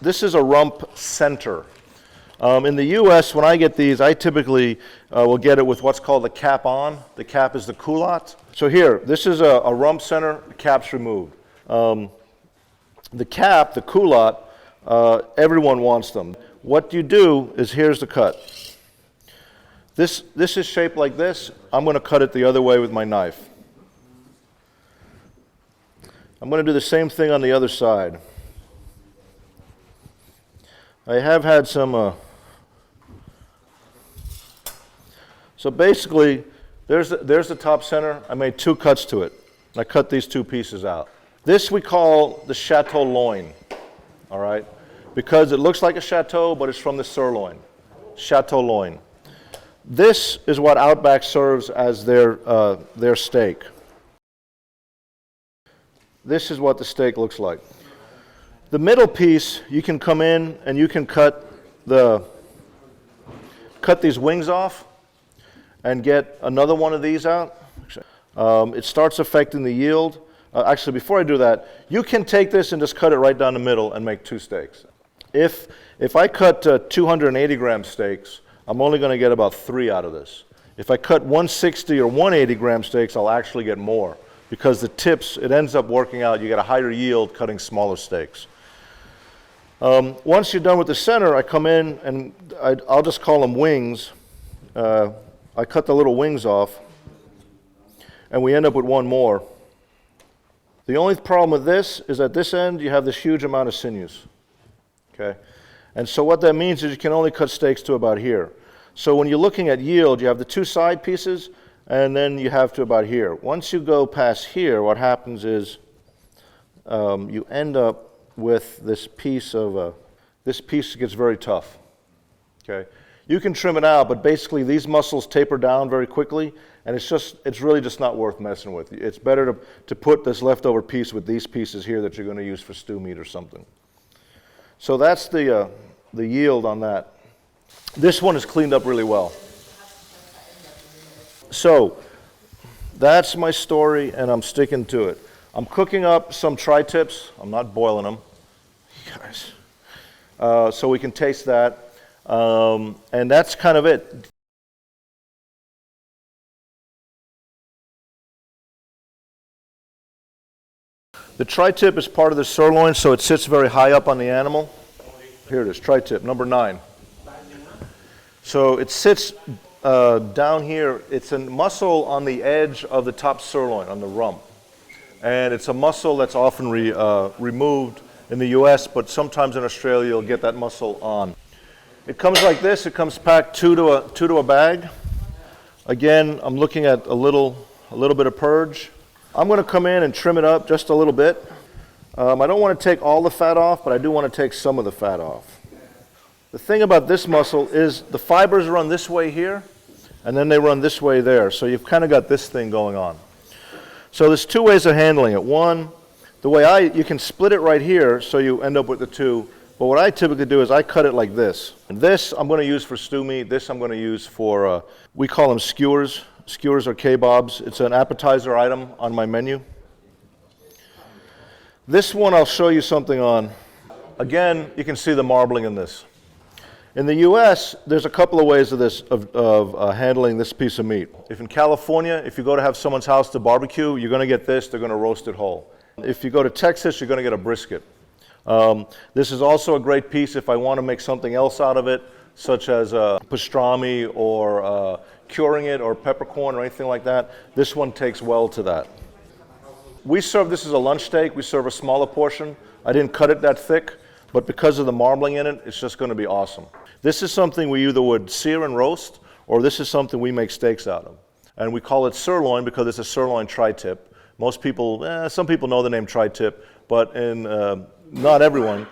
This is a rump center. In the U.S., when I get these, I typically will get it with what's called the cap on. The cap is the culotte. So here, this is a rump center, the cap's removed. The cap, the culotte, everyone wants them. What you do is, here's the cut. This is shaped like this. I'm going to cut it the other way with my knife. I'm going to do the same thing on the other side. I have had some... So basically, there's the top center. I made 2 cuts to it. I cut these 2 pieces out. This we call the chateau loin, all right? Because it looks like a chateau, but it's from the sirloin. Chateau loin. This is what Outback serves as their steak. This is what the steak looks like. The middle piece, you can come in and you can cut these wings off and get another one of these out. It starts affecting the yield. Actually, before I do that, you can take this and just cut it right down the middle and make 2 steaks. If I cut 280 gram steaks, I'm only going to get about 3 out of this. If I cut 160 or 180 gram steaks, I'll actually get more, because the tips, it ends up working out. You get a higher yield cutting smaller steaks. Once you're done with the center, I come in and I'll just call them wings. I cut the little wings off, and we end up with one more. The only problem with this is at this end, you have this huge amount of sinews, okay? And so what that means is you can only cut steaks to about here. So when you're looking at yield, you have the 2 side pieces, and then you have to about here. Once you go past here, what happens is you end up with this piece of, this piece gets very tough, okay? You can trim it out, but basically these muscles taper down very quickly, and it's really just not worth messing with. It's better to put this leftover piece with these pieces here that you're going to use for stew meat or something. So that's the yield on that. This one is cleaned up really well. So that's my story, and I'm sticking to it. I'm cooking up some tri-tips. I'm not boiling them, you guys. So we can taste that. And that's kind of it. The tri-tip is part of the sirloin, so it sits very high up on the animal. Here it is, tri-tip, number 9. So it sits down here. It's a muscle on the edge of the top sirloin, on the rump. And it's a muscle that's often removed in the US, but sometimes in Australia you'll get that muscle on. It comes like this. It comes packed 2 to a bag. Again, I'm looking at a little bit of purge. I'm going to come in and trim it up just a little bit. I don't want to take all the fat off, but I do want to take some of the fat off. The thing about this muscle is the fibers run this way here, and then they run this way there. So you've kind of got this thing going on. So there's 2 ways of handling it. One, the way you can split it right here, so you end up with the 2. But what I typically do is I cut it like this. And this I'm going to use for stew meat. This I'm going to use for, we call them skewers. Skewers or kebabs. It's an appetizer item on my menu. This one I'll show you something on. Again, you can see the marbling in this. In the US, there's a couple of ways of handling this piece of meat. If in California, if you go to have someone's house to barbecue, you're going to get this. They're going to roast it whole. If you go to Texas, you're going to get a brisket. This is also a great piece if I want to make something else out of it, such as pastrami or curing it or peppercorn or anything like that. This one takes well to that. We serve this as a lunch steak. We serve a smaller portion. I didn't cut it that thick, but because of the marbling in it, it's just going to be awesome. This is something we either would sear and roast, or this is something we make steaks out of. And we call it sirloin because it's a sirloin tri-tip. Most people, some people know the name tri-tip, but not everyone.